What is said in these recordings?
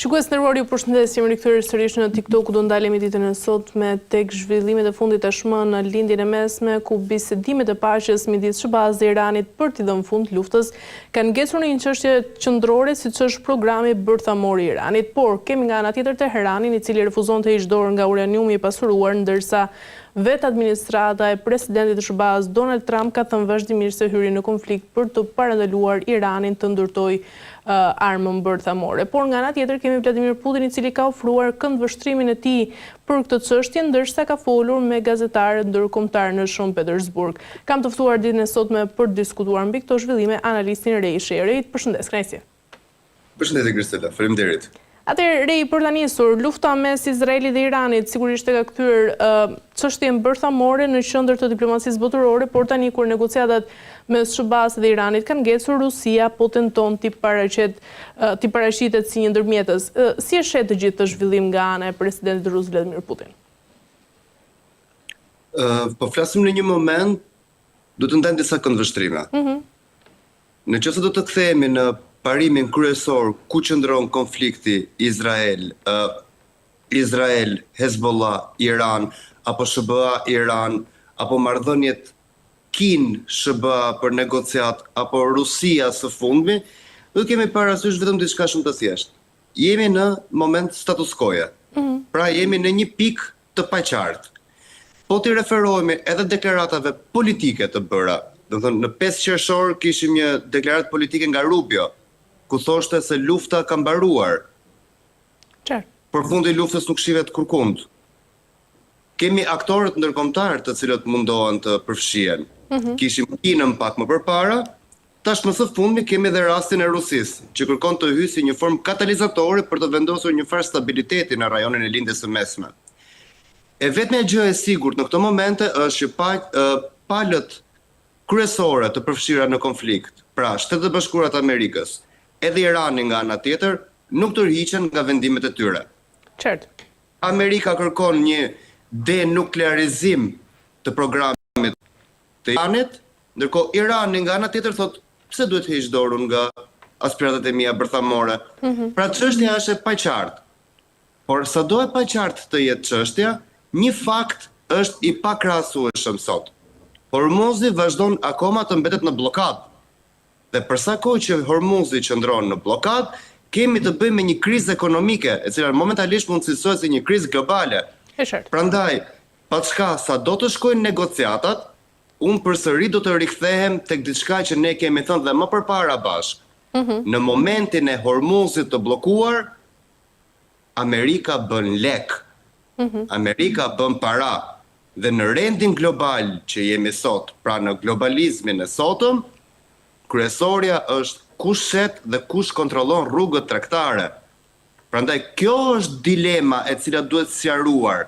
Shikues nderuar, ju përshëndes, jemi rikthyer sërish në TikTok, ku do ndalemi ditën e sotme tek zhvillimet e fundit tashmë në lindjen e mesme, ku bisedimet e paqes midis SBA-s dhe Iranit për t'i dhënë fund luftës kanë ngecur në një çështje qendrore, siç është programi bërthamor i Iranit, por kemi nga ana tjetër Teheranin, i cili refuzon të heqë dorë nga uraniumi i pasuruar, ndërsa vetë administrata e presidentit të SBA-s Donald Trump ka thënë vazhdimisht se hyri në konflikt për të parandaluar Iranin të ndërtojë armën bërthamore. Por nga ana tjetër kemi Vladimir Putin, i cili ka ofruar këndvështrimin e tij për këtë çështje, ndërsa ka folur me gazetarët ndërkombëtar në Shën Petersburg. Kam të ftuar ditën e sotme për të diskutuar mbi këto zhvillime analistin Rej Sherrit. Përshëndes, kënaqësi. Përshëndetje Kristela, faleminderit. Atëherë, Rej, për ta nisur, lufta mes Izraelit dhe Iranit sigurisht e ka kthyer çështjen bërthamore në qendër të diplomacisë botërore, por tani kur negociatat mes SBA-s dhe Iranit kanë ngecur, Rusia po tenton t'i paraqitet si një ndërmjetës. Si e shet të gjithë të zhvillim nga ana e presidentit rus Vladimir Putin? Po flasim në një moment, do të ndajmë disa këndvështrime. Nëse do të kthehemi në parimin kryesor ku qëndron konflikti Izrael, Hezbollah, Iran, apo SBA, Iran, apo marrëdhëniet Kin-SBA për negociat, apo Rusia së fundmi, do të kemi parasysh vetëm diçka shumë të thjeshtë. Jemi në moment status quo. Pra jemi në një pikë të paqartë. Po të referohemi edhe deklaratave politike të bëra. Do të thënë, në 5 qershor kishim një deklaratë politike nga Rubio, ku thoshte se lufta ka mbaruar. Përfundi i luftës nuk shihet kurkund. Kemi aktorët ndërkombëtar të cilët mundohen të përfshihen. Kishim Kinën pak më përpara, tash më së fundmi kemi edhe rastin e Rusisë, që kërkon të hyjë si një formë katalizatore për të vendosur një farë stabiliteti në rajonin e lindjes së mesme. E vetmja gjë e sigurt në këto momente është që palët kryesore të përfshira në konflikt, pra Shtetet e Bashkuara të Amerikës, edhe Irani nga ana tjetër, nuk tërhiqen nga vendimet e tyre. Amerika kërkon një denuklearizim të programit të Iranit, ndërkohë Irani nga ana tjetër thotë pse duhet heq dorën nga aspiratat e mia bërthamore. Pra çështja është e paqartë. Por sado e paqartë të jetë çështja, një fakt është i pakrahasueshëm sot. Hormuzi vazhdon akoma të mbetet në blokadë. Dhe përsa kohë që Hormuzi qëndron në blokadë, kemi të bëjmë me një krizë ekonomike, e cila momentalisht mund të cilësohet si një krizë globale. Prandaj, paçka sa do të shkojnë negociatat, unë përsëri do të rikthehem tek diçka që ne kemi thënë dhe më përpara bashkë. Në momentin e Hormuzit të bllokuar, Amerika bën lek. Amerika bën para. Dhe në rendin global që jemi sot, pra në globalizmin e sotëm, kryesorja është kush shet dhe kush kontrollon rrugët tregtare. Prandaj kjo është dilema e cila duhet sqaruar.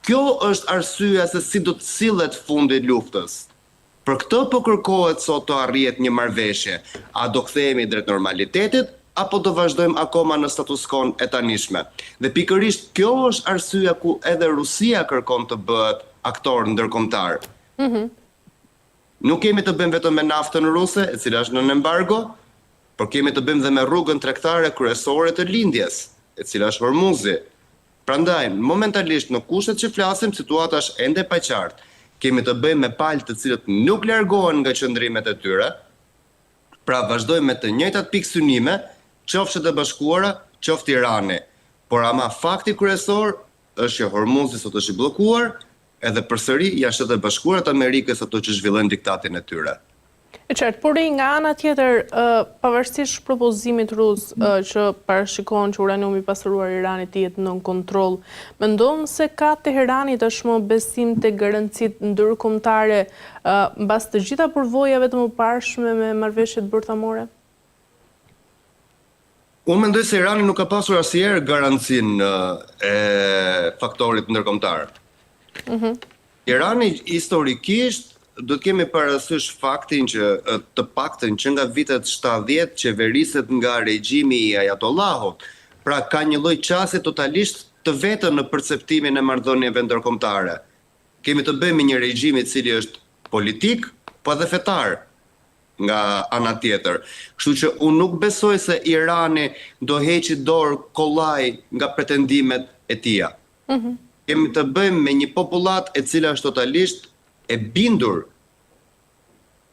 Kjo është arsyeja se si do të sillet fundi i luftës. Për këtë po kërkohet sot të arrihet një marrëveshje. A do kthehemi drejt normalitetit apo do vazhdojmë akoma në status quo e tanishme? Dhe pikërisht kjo është arsyeja ku edhe Rusia kërkon të bëhet aktor ndërkombëtar. Nuk kemi të bëjmë vetëm me naftën ruse, e cila është në embargo, por kemi të bëjmë dhe me rrugën tregtare kryesore të lindjes, e cila është Hormuzi. Prandaj, momentalisht në kushtet që flasim, situata është ende e paqartë. Kemi të bëjmë me palë të cilët nuk largohen nga qëndrimet e tyre, pra vazhdojmë me të njëjtat pikë synime, qoftë Shtetet e Bashkuara, qoftë Irani. Por ama fakti kryesor është që Hormuzi sot është i bllokuar, edhe përsëri janë Shtetet e Bashkuara të Amerikës ato që zhvillojnë diktatin e tyre. E qartë, por nga ana tjetër, pavarësisht propozimit rus që parashikon që uraniumi i pasuruar i Iranit të jetë nën kontroll, mendon se ka Teherani tashmë besim te garancitë ndërkombëtare mbas të gjitha përvojave të mëparshme me marrëveshjet bërthamore? Unë mendoj se Irani nuk ka pasur asnjëherë garancinë e faktorit ndërkombëtar. Irani historikisht do të kemi parasysh faktin që të paktën që nga vitet 70 qeveriset nga regjimi i Ajatollahut, pra ka një lloj qasje totalisht të vetën në perceptimin e marrëdhënieve ndërkombëtare. Kemi të bëjmë një regjim i cili është politik, po edhe fetar. nga ana tjetër. Kështu që unë nuk besoj se Irani do heqi dorë kollaj nga pretendimet e tija. Kemi të bëjmë me një popullat e cila është totalisht e bindur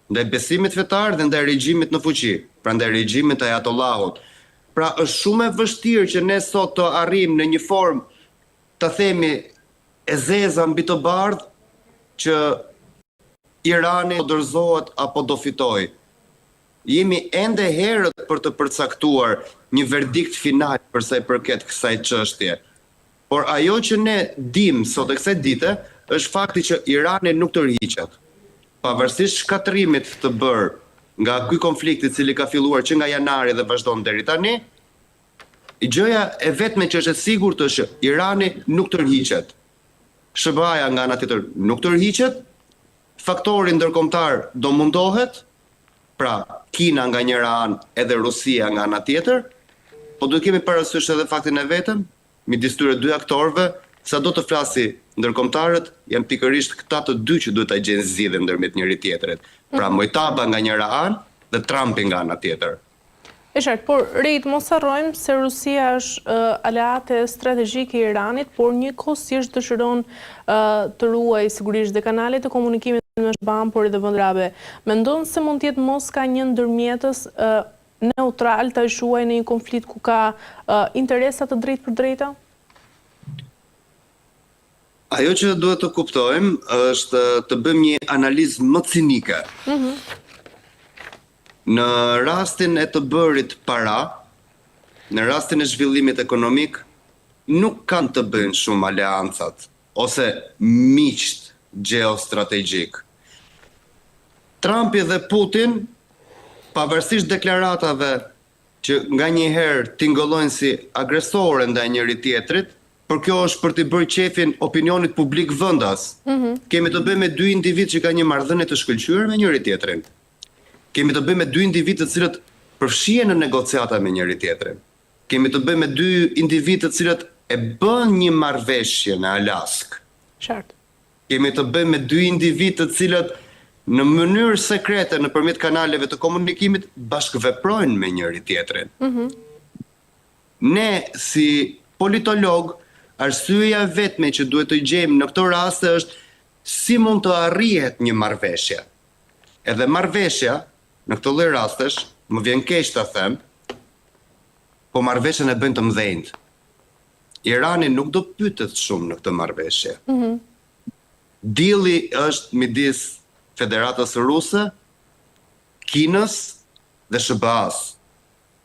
ndaj besimit fetar dhe ndaj regjimit në fuqi, pra ndaj regjimit të Ajatollahut. Pra është shumë e vështirë që ne sot të arrijmë në një formë, të themi, e zeza mbi të bardhë që Irani do dorëzohet apo do fitoj. Jemi ende herët për të përcaktuar një verdikt final për sa i përket kësaj çështje. Por ajo që ne dim sot e kësaj dite është fakti që Irani nuk tërhiqet. Pavarësisht shkatërimit të bërë nga ky konflikt i cili ka filluar që nga janari dhe vazhdon deri tani, gjëja e vetme që është e sigurt është që Irani nuk tërhiqet. SBA-ja nga ana tjetër nuk tërhiqet, faktori ndërkombëtar do mundohet, pra Kina nga njëra anë edhe Rusia nga ana tjetër, po duhet kemi parasysh edhe faktin e vetëm, midis tyre dy aktorëve, sa do të flasi ndërkombëtarët, janë pikërisht këta të dy që duhet ta gjejnë zgjidhjen ndërmjet njëri tjetrit. Pra Mojtaba nga njëra anë dhe Trumpi nga ana tjetër. E qartë, por Rejt, mos harrojmë se Rusia është aleate strategjike e Iranit, por njëkohësisht dëshiron të ruajë sigurisht dhe kanalet e komunikimit me SBA-n, por edhe vende arabe. Mendon se mund të jetë Moska një ndërmjetës neutral të shuaj në një konflikt ku ka interesa të drejtë për drejta? Ajo që duhet të kuptojmë është të bëjmë një analizë më cinike. Në rastin e të bërit para, në rastin e zhvillimit ekonomik, nuk kanë të bëjnë shumë aleancat ose miqt geostrategjik. Trumpi dhe Putin, pavarësisht deklaratave që nga njëherë tingëllojnë si agresore ndaj njëri tjetrit, por kjo është për të bërë qefin opinionit publik vendas. Kemi të bëjmë me dy individ që kanë një marrëdhënie të shkëlqyer me njëri tjetrin. Kemi të bëjmë me dy individ të cilët përfshihen në negociata me njëri tjetrin. Kemi të bëjmë me dy individ të cilët e bën një marrëveshje në Alaskë. Qartë. Kemi të bëjmë me dy individ të cilët në mënyrë sekrete nëpërmjet kanaleve të komunikimit bashkëveprojnë me njëri tjetrin. Ne si politolog, arsyeja vetme që duhet të gjejmë në këto raste është si mund të arrihet një marrëveshje. Edhe marrëveshja në këto lloj rastesh, më vjen keq ta them, po marrëveshjen e bëjnë të mëdhenjt. Irani nuk do pyetet shumë në këtë marrëveshje. Deali është midis Federatës Ruse, Kinës dhe SBA-s.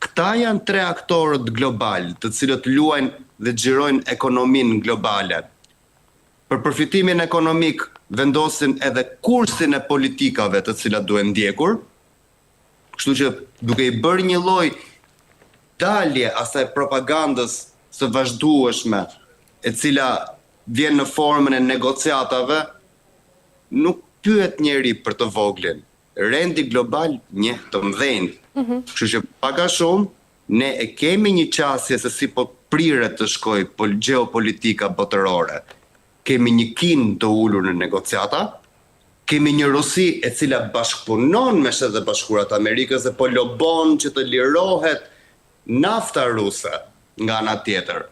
Këta janë tre aktorët global, të cilët luajnë dhe xhirojnë ekonominë globale. Për përfitimin ekonomik vendosin edhe kursin e politikave të cilat duhen ndjekur, kështu që duke i bërë një lloj dalje asaj propagandës së vazhdueshme, e cila vjen në formën e negociatave, nuk pyet njeri për të voglin. Rendi global njeh të mëdhenjt. Kështu që pak a shumë ne e kemi një qasje se si po priret të shkojë geopolitika botërore. Kemi një Kinë të ulur në negociata, kemi një Rusi e cila bashkëpunon me Shtetet e Bashkuara të Amerikës dhe po lobon që të lirohet nafta ruse nga ana tjetër.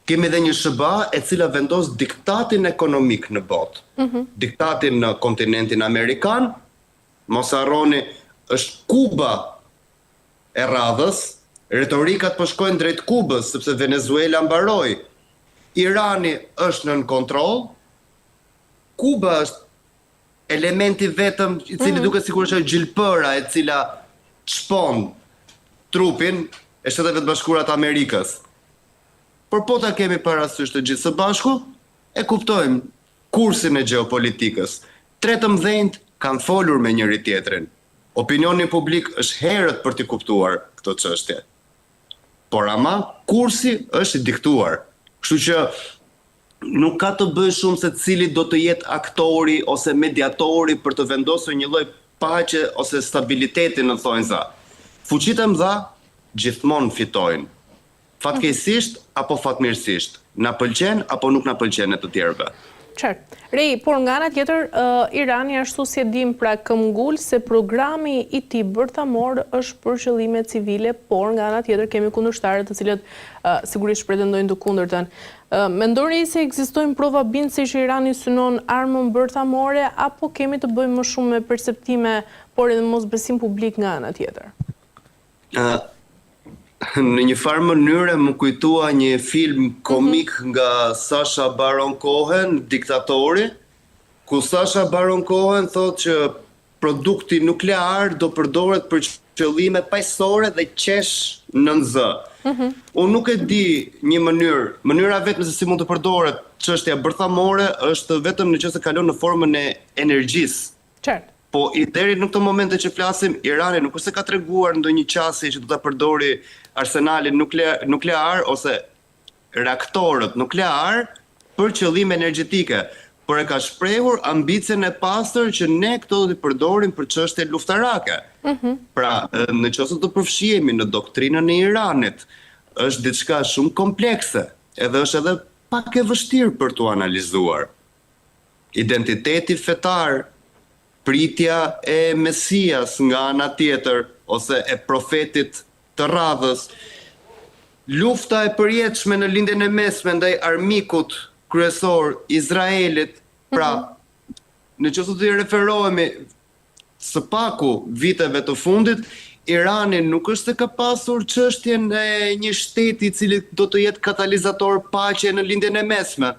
Kemi edhe një SBA e cila vendos diktatin ekonomik në botë. Diktatin në kontinentin amerikan, mos harroni, është Kuba e radhës, retorikat po shkojnë drejt Kubës, sepse Venezuela mbaroi. Irani është nën kontroll, Kuba është elementi vetëm i cili duket sikur është gjilpëra e cila shpon trupin e Shteteve të Bashkuara të Amerikës. Por po ta kemi parasysh të gjithë së bashku, e kuptojmë kursin e geopolitikës. Tre të mëdhenjt kanë folur me njëri tjetrin. Opinioni publik është herët për t'i kuptuar këtë çështje. Por ama kursi është i diktuar. Kështu që nuk ka të bëjë shumë se cili do të jetë aktori ose mediatori për të vendosur një lloj paqe ose stabiliteti në thonjza. Fuqitë e mëdha gjithmonë fitojnë. Fatkeqësisht apo fatmirësisht. Na pëlqen apo nuk na pëlqen e të tjerëve. Qartë. Rej, por nga ana tjetër, Irani ashtu si e dim pra këmbgul se programi i tij bërthamor është për qëllime civile, por nga ana tjetër kemi kundërshtarë të cilët sigurisht pretendojnë të kundërtën. Mendoni se ekzistojnë prova bindëse që Irani synon armën bërthamore apo kemi të bëjmë më shumë me perceptime, por edhe mosbesim publik nga ana tjetër? Në një farë mënyre më kujtua një film komik nga Sacha Baron Cohen, Diktatori, ku Sacha Baron Cohen thotë që produkti nuklear do përdoret për qëllime paqësore dhe qesh nën zë. Unë nuk e di një mënyra vetëm se si mund të përdoret çështja bërthamore është vetëm nëse kalon në formën e energjisë. Qartë. Po i deri në këtë momente që flasim, Irani nuk është se ka treguar ndonjë qasje që do ta përdori arsenalin nuklear ose reaktorët nuklear për qëllime energjetike, por e ka shprehur ambicien e pastër që ne këto do t'i përdorim për çështje luftarake. Pra, nëse do të përfshihemi në doktrinën e Iranit, është diçka shumë komplekse, edhe është edhe pak e vështirë për t'u analizuar. Identiteti fetar, pritja e Mesias nga ana tjetër, ose e profetit të radhës, lufta e përjetshme në lindjen e mesme ndaj armikut kryesor Izraelit, pra, nëse do të referohemi së paku viteve të fundit, Irani nuk është se ka pasur çështjen e një shteti i cili do të jetë katalizator paqe në lindjen e mesme.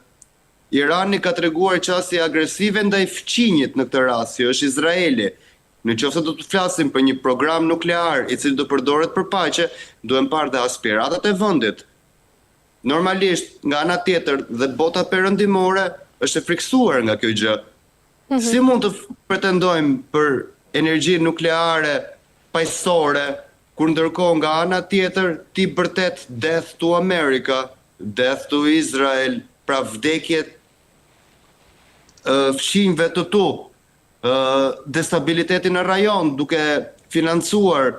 Irani ka treguar qasje agresive ndaj fqinjit në këtë rast, që është Izraeli. Nëse do të flasim për një program nuklear i cili do përdoret për paqe, duhen parë dhe aspiratat e vendit. Normalisht, nga ana tjetër, dhe bota perëndimore është e friksuar nga kjo gjë. Si mund të pretendojmë për energji nukleare paqësore, kur ndërkohë nga ana tjetër ti bërtet death to America, death to Israel, pra vdekjet fshinjve të tu, destabilitetin në rajon, duke financuar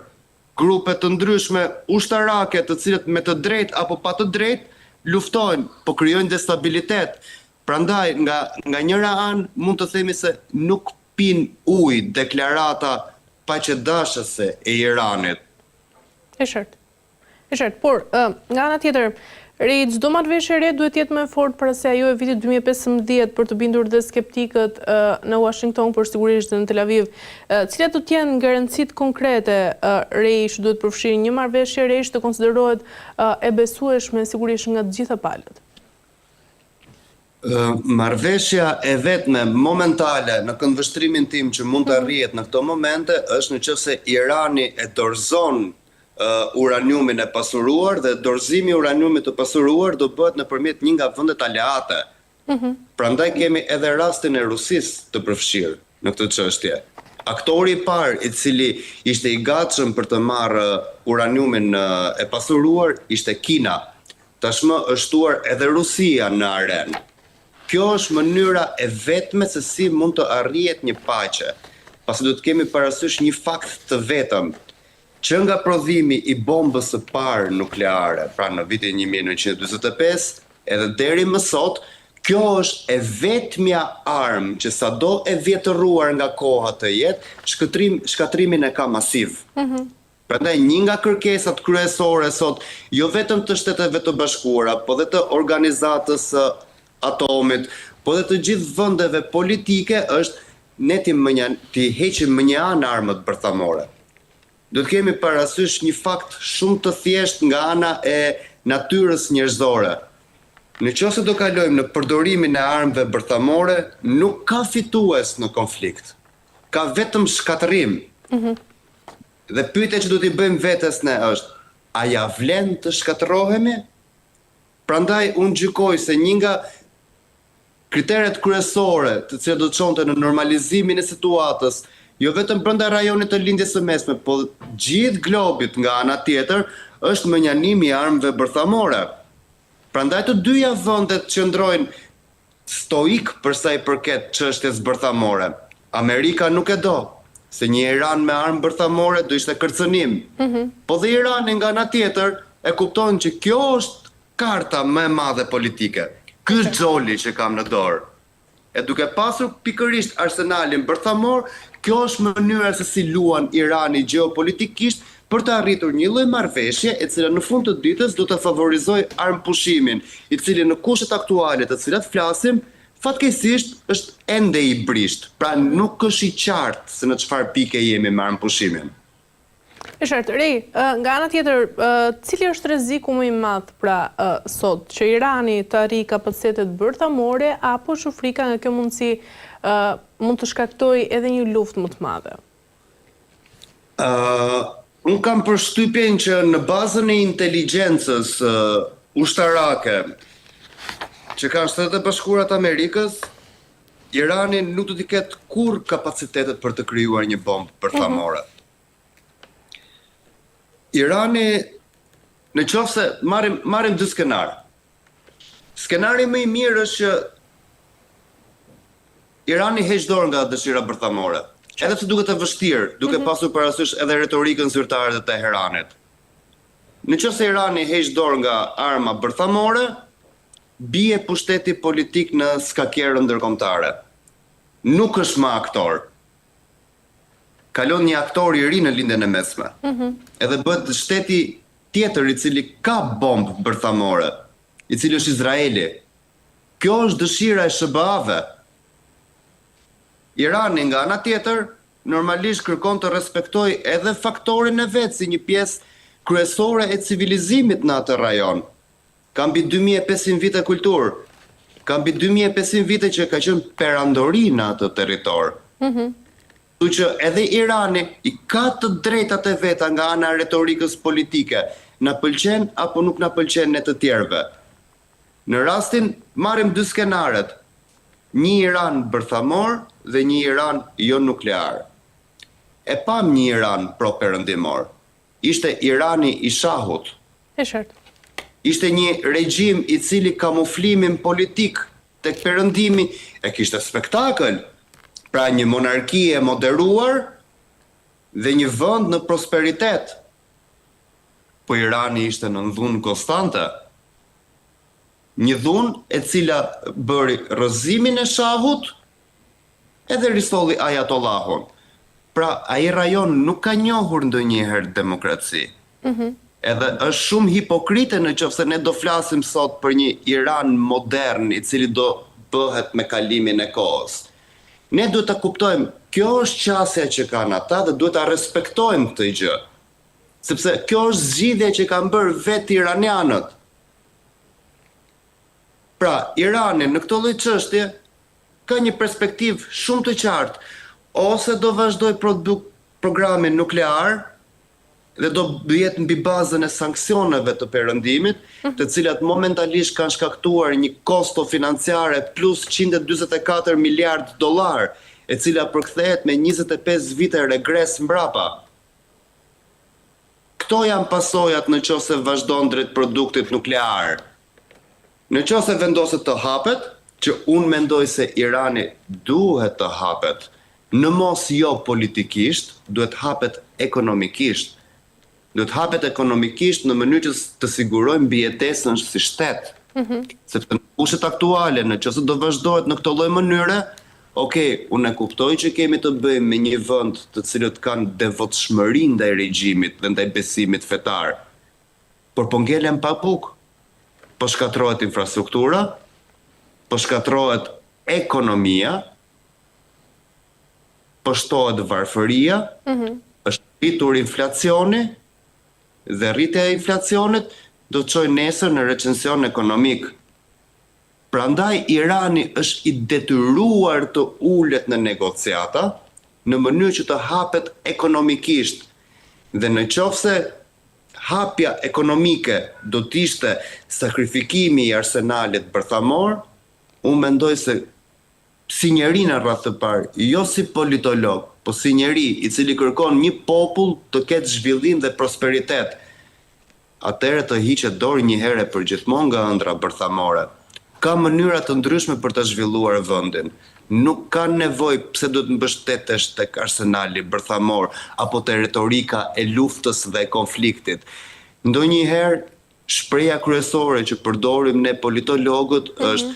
grupe të ndryshme ushtarake të cilët me të drejtë apo pa të drejtë luftojnë, po krijojnë destabilitet. Prandaj nga njëra anë mund të themi se nuk pin ujë deklarata paqedashëse e Iranit. E qartë. Por nga ana tjetër, çdo marrëveshje e re duhet të jetë më fort para se ajo e vitit 2015 për të bindur dhe skeptikët në Washington, por sigurisht në Tel Aviv. Cilat do të jenë garancitë konkrete re që duhet përfshirë një marrëveshje e re që të konsiderohet e besueshme sigurisht nga të gjitha palët? Marrëveshja e vetme momentale në këndvështrimin tim që mund të arrihet në këto momente është nëse Irani e dorëzon uraniumin e pasuruar dhe dorëzimi i uraniumit të pasuruar do bëhet nëpërmjet një nga vendet aleate. Prandaj kemi edhe rastin e Rusisë të përfshirë në këtë çështje. Aktori i parë i cili ishte i gatshëm për të marrë uraniumin e pasuruar ishte Kina. Tashmë është shtuar edhe Rusia në arenë. Kjo është mënyra e vetme se si mund të arrihet një paqe. Pasi do të kemi parasysh një fakt të vetëm, që nga prodhimi i bombës së parë nukleare, pra në vitin 1945, edhe deri më sot, kjo është e vetmja armë që sado e vjetëruar nga koha të jetë, shkatrimin e ka masiv. Prandaj një nga kërkesat kryesore sot, jo vetëm të Shteteve të Bashkuara, po dhe të Organizatës së Atomit, po dhe të gjithë vendeve politike është ne ti heqim më një anë armët bërthamore. Do të kemi parasysh një fakt shumë të thjeshtë nga ana e natyrës njerëzore. Nëse do kalojmë në përdorimin e armëve bërthamore, nuk ka fitues në konflikt. Ka vetëm shkatërim. Dhe pyetja që do t'i bëjmë vetes ne është, a ja vlen të shkatërrohemi? Prandaj unë gjykoj se një nga kriteret kryesore të cilat do të çonte në normalizimin e situatës, jo vetëm brenda rajonit të lindjes së mesme, po gjithë globit nga ana tjetër, është menjanimi i armëve bërthamore. Prandaj të dyja vendet qëndrojnë stoik për sa i përket çështjes bërthamore. Amerika nuk e do, se një Iran me armë bërthamore do ishte kërcënim. Po dhe Irani nga ana tjetër e kuptojnë që kjo është karta më e madhe politike. Ky është xoli që kam në dorë. E duke pasur pikërisht arsenalin bërthamor, kjo është mënyra se si luan Irani geopolitikisht për të arritur një lloj marrëveshje e cila në fund të ditës do të favorizojë armëpushimin, i cili në kushtet aktuale të cilat flasim, fatkeqësisht është ende i brisht. Pra nuk është i qartë se në çfarë pike jemi me armëpushimin. E qartë, Rej, nga ana tjetër, cili është rreziku më i madh pra sot që Irani të arrijë kapacitetet bërthamore apo që frika nga kjo mundësi mund të shkaktojë edhe një luftë më të madhe? Unë kam përshtypjen që në bazën e inteligjencës ushtarake që kanë Shtetet e Bashkuara të Amerikës, Irani nuk do t'i ketë kurrë kapacitetet për të krijuar një bombë bërthamore. Irani, në qoftë se marrim dy skenar. Skenari më i mirë është që Irani heq dorë nga dëshira bërthamore. Edhe pse duket e vështirë, duke pasur parasysh edhe retorikën zyrtare të Teheranit. Në qoftë se Irani heq dorë nga arma bërthamore, bie pushteti politik në skakjerën ndërkombëtare. Nuk është më aktor. Kalon një aktor i ri në lindjen e mesme. Edhe bëhet shteti tjetër i cili ka bombë bërthamore, i cili është Izraeli. Kjo është dëshira e SBA-ve. Irani nga ana tjetër normalisht kërkon të respektojë edhe faktorin e vet si një pjesë kryesore e civilizimit në atë rajon. Ka mbi 2500 vite kulturë. Ka mbi 2500 vite që ka qenë perandori në atë territor. Që edhe Irani i ka të drejtat e veta nga ana e retorikës politike, na pëlqen apo nuk na pëlqen ne të tjerëve. Në rastin marrim dy skenaret, një Iran bërthamor dhe një Iran jo nuklear. E pam një Iran pro-perëndimor. Ishte Irani i shahut. E qartë. Ishte një regjim i cili kamuflimin politik tek perëndimi e kishte spektakël. Pra një monarki e moderuar dhe një vend në prosperitet. Po Irani ishte në dhunë konstante. Një dhunë e cila bëri rrëzimin e shahut edhe ristolli ajatollahun. Pra ai rajon nuk ka njohur ndonjëherë demokraci. Edhe është shumë hipokrite në qoftë ne do flasim sot për një Iran modern i cili do bëhet me kalimin e kohës. Ne duhet ta kuptojmë, kjo është qasja që kanë ata dhe duhet ta respektojmë këtë gjë. Sepse kjo është zgjidhja që kanë bërë vetë iranianët. Pra, Irani në këtë lloj çështje ka një perspektivë shumë të qartë, ose do vazhdojë programin nuklear dhe do jetë mbi bazën e sanksioneve të perëndimit, të cilat momentalisht kanë shkaktuar një kosto financiare plus 144 miliard dollar, e cila përkthehet me 25 vite regres mbrapa. Këto janë pasojat në qoftë se vazhdon drejt produktit nuklear. Në qoftë se vendoset të hapet, që unë mendoj se Irani duhet të hapet, në mos jo politikisht, duhet hapet ekonomikisht. Duhet hapet ekonomikisht në mënyrë që të sigurojmë mbijetesën si shtet. Sepse në kushtet aktuale, në qoftë do vazhdohet në këtë lloj mënyre, unë e kuptoj që kemi të bëjmë me një vend të cilët kanë devotshmëri ndaj regjimit dhe ndaj besimit fetar. Por po ngelen pa buk. Po shkatrohet infrastruktura, po shkatrohet ekonomia, po shtohet varfëria, është rritur inflacioni, dhe rritja e inflacionit do të çojë nesër në recension ekonomik. Prandaj Irani është i detyruar të ulet në negociata në mënyrë që të hapet ekonomikisht. Dhe në qoftë se hapja ekonomike do të ishte sakrifikimi i arsenalit bërthamor, unë mendoj se si njeri në rreth të parë, jo si politolog, po si njeri i cili kërkon një popull të ketë zhvillim dhe prosperitet, atëherë të hiqet dorë një herë për gjithmonë nga ëndra bërthamore. Ka mënyra të ndryshme për të zhvilluar vendin. Nuk ka nevojë pse do të mbështetesh tek arsenali bërthamor apo te retorika e luftës dhe e konfliktit. Ndonjëherë shpreha kryesore që përdorim ne politologët është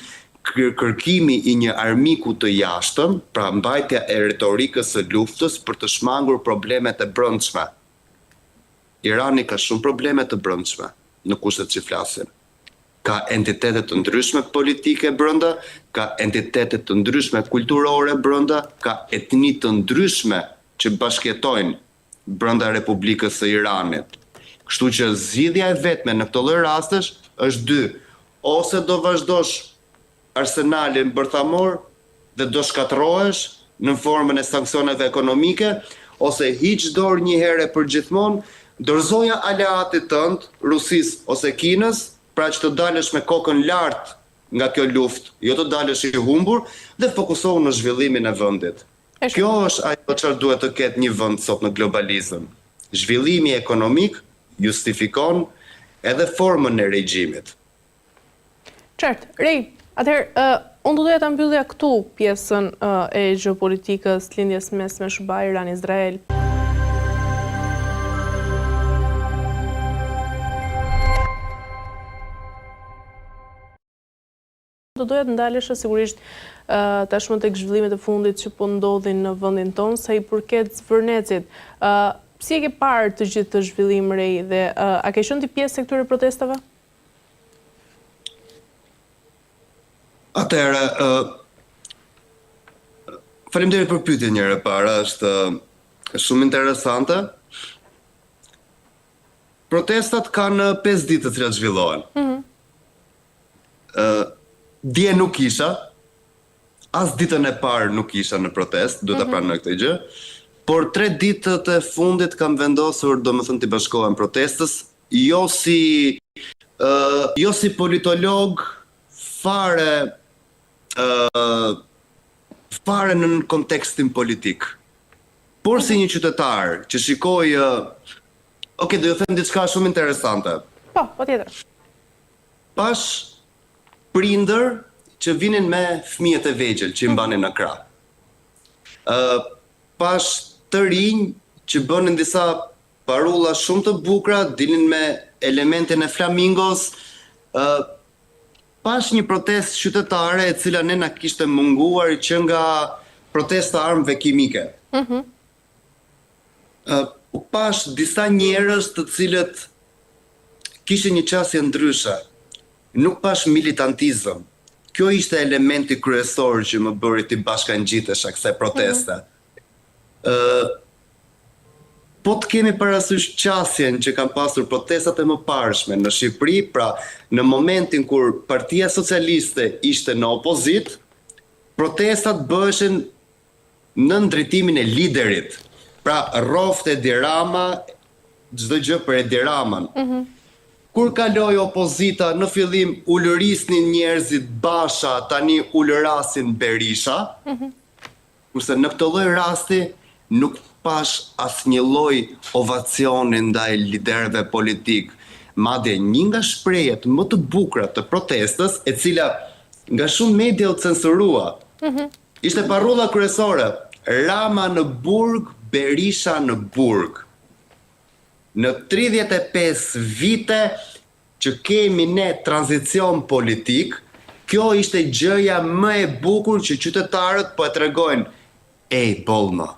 kërkimi i një armiku të jashtëm, pra mbajtja e retorikës së luftës për të shmangur problemet e brendshme. Irani ka shumë probleme të brendshme në kushtet që flasim. Ka entitetet të ndryshme politike brenda, ka entitetet të ndryshme kulturore brenda, ka etni të ndryshme që bashkëjetojnë brenda Republikës së Iranit. Kështu që zgjidhja e vetme në këto lloj rastesh është dy: ose do vazhdosh arsenalin bërthamor dhe do shkatërrohesh në formën e sanksioneve ekonomike, ose hiq dorë një herë për gjithmonë, dorëzoja aleatit tënd, Rusisë ose Kinës, pra që të dalësh me kokën lart nga kjo luftë, jo të dalësh i humbur, dhe fokusohu në zhvillimin e vendit. Kjo është ajo çfarë duhet të ketë një vend sot në globalizëm. Zhvillimi ekonomik justifikon edhe formën e regjimit. Qartë, Rej, atëherë, unë do doja ta mbyllja këtu pjesën e gjeopolitikës lindjes mesme SBA Iran-Izrael. Do doja të ndalesha sigurisht tashmë tek zhvillimet e fundit që po ndodhin në vendin tonë sa i përket Zvërnecit. Si e ke parë të gjithë të zhvillim, Rej, dhe a ke qenë ti pjesë e këtyre protestave? Atëherë, faleminderit për pyetjen njëherë para, është shumë interesante. Protestat kanë 5 ditë të cilat zhvillohen. Dje nuk isha, as ditën e parë nuk isha në protest, duhet ta pranoj këtë gjë, por 3 ditët e fundit kam vendosur, domethënë, të bashkohem protestës, jo si politolog, fare në kontekstin politik, por si një qytetar që shikoj, do ju them diçka shumë interesante. Po, patjetër. Pash prindër që vinin me fëmijët e vegjël që i mbanin në krah. Pash të rinj që bënin disa parulla shumë të bukura, dilin me elementin e flamingos. Pash një protestë qytetare e cila ne na kishte munguar që nga protesta armëve kimike. Pash disa njerëz të cilët kishin një qasje ndryshe. Nuk pash militantizëm. Kjo ishte elementi kryesor që më bëri të bashkangjitesha kësaj proteste. Po të kemi parasysh qasjen që kanë pasur protestat e mëparshme në Shqipëri, pra në momentin kur Partia Socialiste ishte në opozit, protestat bëheshin në ndritimin e liderit. Pra rrofte Edi Rama, çdo gjë për Edi Ramën. Kur kaloi opozita, në fillim ulërisnin njerëzit Basha, tani ulërasin Berisha. Kurse në këtë lloj rasti nuk pash asnjë lloj ovacioni ndaj liderëve politik. Madje një nga shprehjet më të bukura të protestës, e cila nga shumë media u censurua, ishte parulla kryesore: Rama në burg, Berisha në burg. Në 35 vite që kemi ne tranzicion politik, kjo ishte gjëja më e bukur që qytetarët po e tregojnë. Ej, bollma,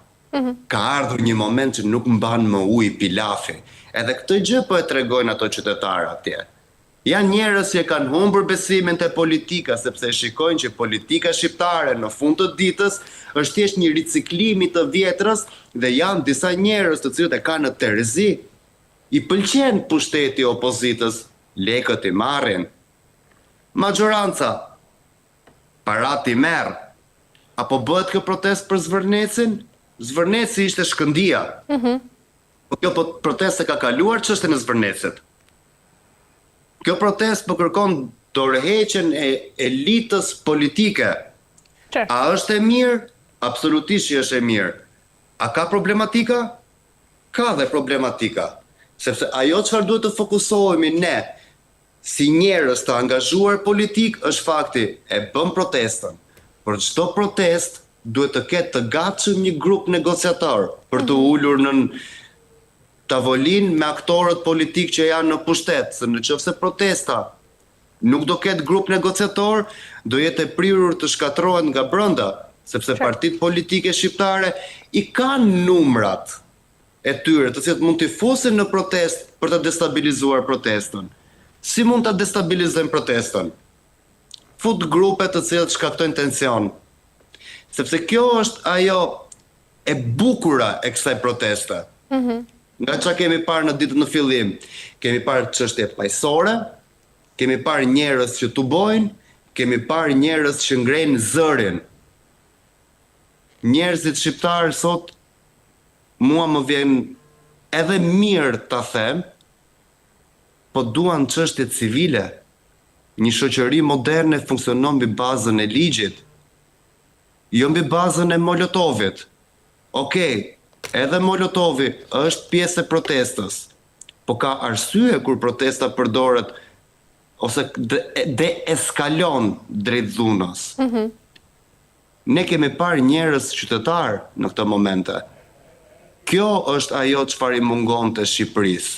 ka ardhur një moment që nuk mban më ujë pilafi. Edhe këtë gjë po e tregojnë ato qytetarë atje. Janë njerëz që kanë humbur besimin te politika, sepse shikojnë që politika shqiptare në fund të ditës është thjesht një riciklim i të vjetrës, dhe janë disa njerëz të cilët e kanë në terzi. I pëlqen pushteti opozitës, lekët i marrin. Majoranca, parat i merr. Apo bëhet kjo protest për Zvërnecin? Zvërneci ishte Shkëndia. Po kjo protest e ka kaluar çështën e Zvërnecit. Kjo protest po kërkon dorëheqjen e elitës politike. A është e mirë? Absolutisht që është e mirë. A ka problematika? Ka dhe problematika. Sepse ajo çfarë duhet të fokusohemi ne si njerëz të angazhuar politik është fakti e bën protestën. Por çdo protest duhet të ketë të gatshëm një grup negociator për të ulur tavolinë me aktorët politikë që janë në pushtet, se nëse protesta nuk do ketë grup negociator, do jetë e prirur të shkatrohet nga brenda, sepse partitë politike shqiptare i kanë numrat e tyre, të cilët mund t'i fusin në protestë për të destabilizuar protestën. Si mund ta destabilizojnë protestën? Fut grupe të cilët shkaktojnë tension. Sepse kjo është ajo e bukura e kësaj proteste. Nga çka kemi parë në ditën në fillim, kemi parë çështje paqësore, kemi parë njerëz që tubojnë, kemi parë njerëz që ngrejnë zërin. Njerëzit shqiptarë sot, mua më vjen edhe mirë ta them, po duan çështje civile. Një shoqëri moderne funksionon mbi bazën e ligjit, jo mbi bazën e Molotovit. Okej, edhe Molotovi është pjesë e protestës, po ka arsye kur protesta përdoret ose eskalon drejt dhunës. Ne kemi parë njerëz qytetar në këtë momente. Kjo është ajo çfarë i mungon të Shqipërisë.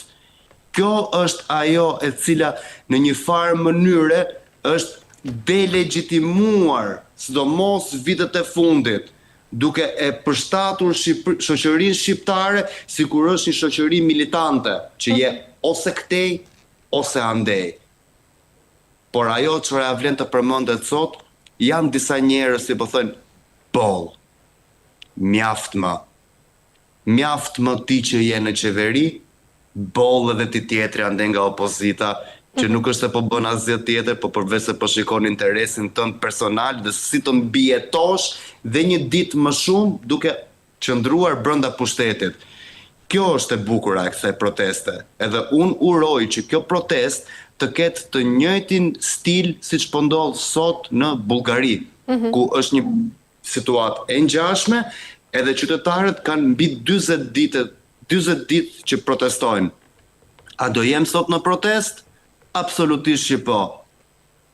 Kjo është ajo e cila në një farë mënyre është delegjitimuar, sidomos vitet e fundit, duke e përshtatur shoqërinë shqiptare sikur është një shoqëri militante, që je ose këtej ose andej. Por ajo çfarë ja vlen të përmendet sot, janë disa njerëz që po thonë, "Boll, mjaft më. Mjaft më ti që je në qeveri, boll edhe ti tjetri ande nga opozita, që nuk është se po bën asgjë tjetër, po përveç se po shikon interesin tënd personal dhe si të mbijetosh dhe një ditë më shumë duke qëndruar brenda pushtetit." Kjo është e bukura e kësaj proteste. Edhe unë uroj që kjo protestë të ketë të njëjtin stil siç po ndodh sot në Bullgari, ku është një situatë e ngjashme, edhe qytetarët kanë mbi 40 ditë që protestojnë. A do jem sot në protest? Absolutisht që po.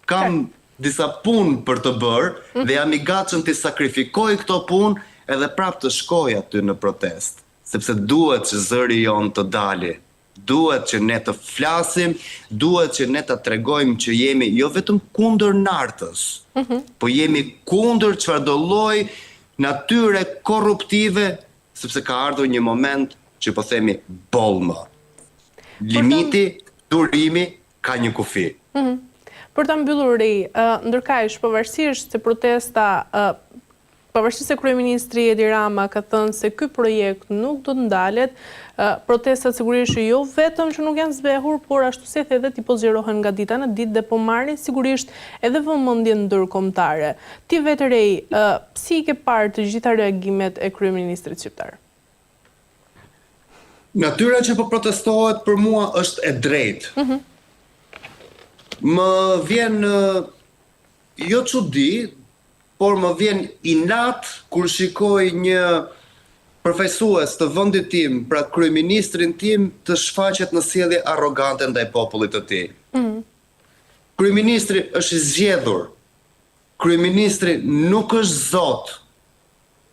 Kam disa punë për të bërë dhe jam i gatshëm të sakrifikoj këto punë edhe prap të shkoj aty në protest. Sepse duhet që zëri jon të dali. Duhet që ne të flasim, duhet që ne të tregojmë që jemi jo vetëm kundër nartës, po jemi kundër çfarëdo lloj natyre korruptive, sepse ka ardhur një moment që po themi boll më. Limiti, durimi ka një kufi. Për ta mbyllur ndërkaq, pavarësisht se protesta pavarësisht se kryeministri Edi Rama ka thënë se ky projekt nuk do të ndalet, protestat sigurisht jo vetëm që nuk janë zbehur, por ashtu si edhe ti po zgjerohen nga dita në ditë dhe po marrin sigurisht edhe vëmendjen ndërkombëtare. Ti vetërej, si ke parë të gjitha reagimet e kryeministrit shqiptar? Natyra që po protestohet për mua është e drejtë. Më vjen jo çudi, por më vjen inat kur shikoj një përfaqësues të vendit tim, pra kryeministrin tim, të shfaqet në sjellje arrogante ndaj popullit të tij. Kryeministri është i zgjedhur. Kryeministri nuk është zot.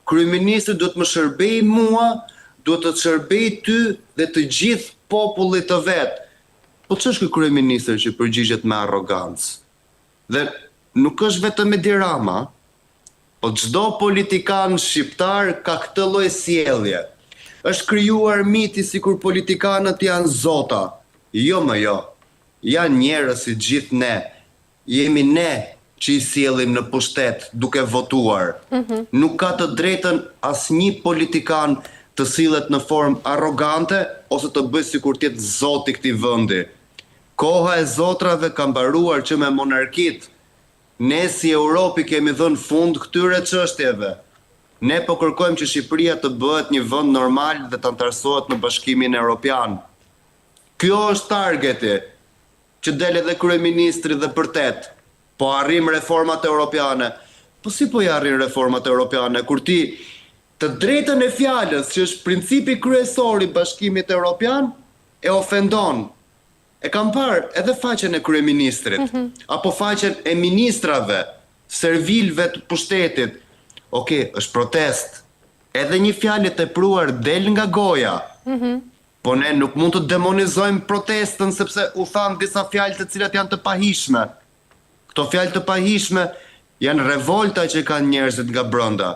Kryeministri duhet më shërbej mua, duhet të shërbej ty dhe të gjithë popullit të vet. Po ç'është ky kryeministër që përgjigjet me arrogancë? Dhe nuk është vetëm Edi Rama, po çdo politikan shqiptar ka këtë lloj sjellje. Është krijuar miti sikur politikanët janë zota. Jo më jo. Janë njerëz si gjithë ne. Jemi ne që i sjellim në pushtet duke votuar. Nuk ka të drejtën asnjë politikan të sillet në formë arrogante ose të bëjë sikur të jetë zoti i këtij vendi. Koha e zotrave ka mbaruar që me monarkitë. Ne si Europi kemi dhënë fund këtyre çështjeve. Ne po kërkojmë që Shqipëria të bëhet një vend normal dhe të antarësohet në Bashkimin Evropian. Kjo është targeti, që del edhe kryeministri dhe përtet. Po arrim reformat europiane. Po si po i arrin reformat europiane kur ti të drejtën e fjalës, që është principi kryesor i Bashkimit Evropian, e ofendon. E kam parë edhe faqen e kryeministrit, apo faqen e ministrave, servilëve të pushtetit. Okej, është protest. Edhe një fjalë e tepruar del nga goja. Po ne nuk mund të demonizojmë protestën sepse u thanë disa fjalë të cilat janë të pahishme. Këto fjalë të pahishme janë revolta që kanë njerëzit nga brenda.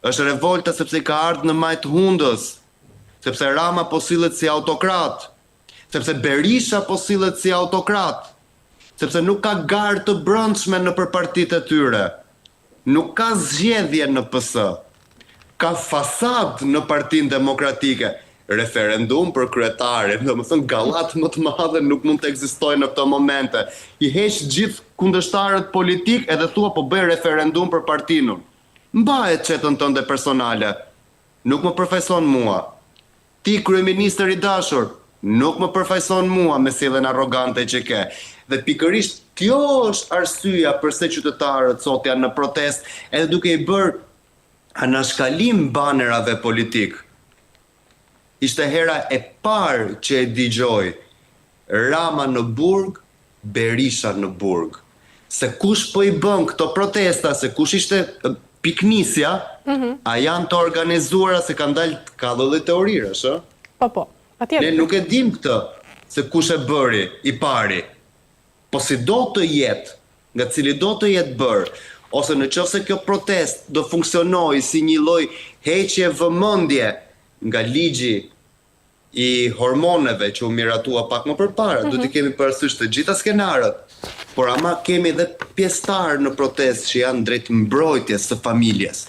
Është revolta sepse ka ardhur në majt hundës, sepse Rama po sillet si autokrat, sepse Berisha po sillet si autokrat, sepse nuk ka garë të brendshme në partitë e tyre. Nuk ka zgjedhje në PS. Ka fasad në Partinë Demokratike. Referendum për kryetarin, domethënë gallat më të mëdha nuk mund të ekzistojnë në këto momente. I heq gjithë kundërshtarët politik edhe thua po bëj referendum për partinë. Mbahet çetën tënde personale. Nuk më përfaqëson mua. Ti kryeministër i dashur, nuk më përfaqëson mua me sjelljen arrogante që ke. Dhe pikërisht kjo është arsyeja pse qytetarët sot janë në protestë, edhe duke i bërë anashkalim banerave politik. Ishte hera e parë që e dëgjoj Rama në burg, Berisha në burg. Se kush po i bën këto protesta, se kush ishte piknisja, a janë të organizuara se kanë dalë ka dhe teorirash, ë? Po, patjetër. Ne nuk e dim këtë, se kush e bëri i pari. Po si do të jetë, nga cili do të jetë bërë, ose në qoftë se kjo protest do funksionojë si një lloj heqje vëmendje nga ligji i hormoneve që u miratua pak më përpara, do t'i kemi parasysh të gjitha skenarët, por ama kemi edhe pjesëtarë në protestë që janë drejt mbrojtjes së familjes.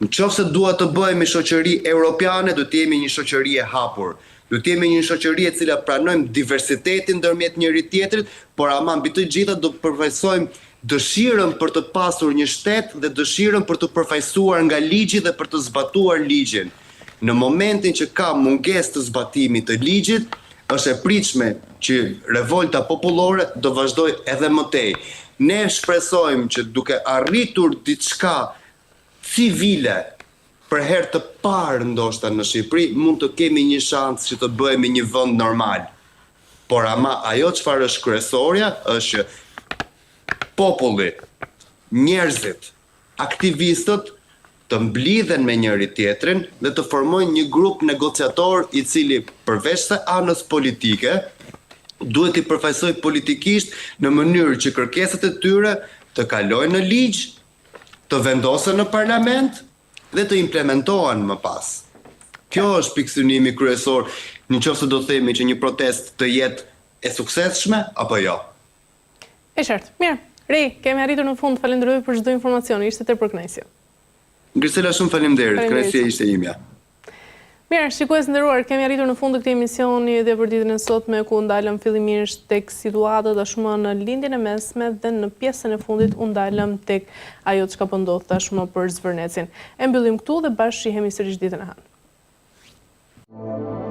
Në qoftë se dua të bëhemi shoqëri europiane, do të jemi një shoqëri e hapur. Do të jemi një shoqëri e cila pranojmë diversitetin ndërmjet njëri tjetrit, por ama mbi të gjitha do përfaqësojmë dëshirën për të pasur një shtet dhe dëshirën për të përfaqësuar nga ligji dhe për të zbatuar ligjin. Në momentin që ka mungesë të zbatimit të ligjit, është e pritshme që revolta popullore do vazhdoj edhe më tej. Ne shpresojmë që duke arritur diçka civile për herë të parë ndoshta në Shqipëri, mund të kemi një shans që të bëhemi një vend normal. Por ama ajo çfarë është kryesorja është që populli, njerëzit, aktivistët të mblidhen me njëri tjetrin dhe të formojnë një grup negociator i cili përveç se anës politike, duhet i përfaqësoj politikisht në mënyrë që kërkesat e tyre të kalojnë në ligj, të vendosen në parlament dhe të implementohen më pas. Kjo është pikësynimi kryesor, nëse do të themi që një protestë të jetë e suksesshme apo jo. E qartë. Mirë. Ri, kemi arritur në fund. Falenderoj për çdo informacion. Ishte tërpërkënaqësi. Grisela, shumë faleminderit. Kënaqësia ishte imja. Mirë, shikues nderuar, kemi arritur në fund të këtij emisioni dhe për ditën e sotme ku ndalëm fillimisht tek situata tashmë në lindjen e mesme dhe në pjesën e fundit u ndalëm tek ajo çka po ndodh tashmë për Zvërnecin. E mbyllim këtu dhe bashkë shihemi sërish ditën e hënë.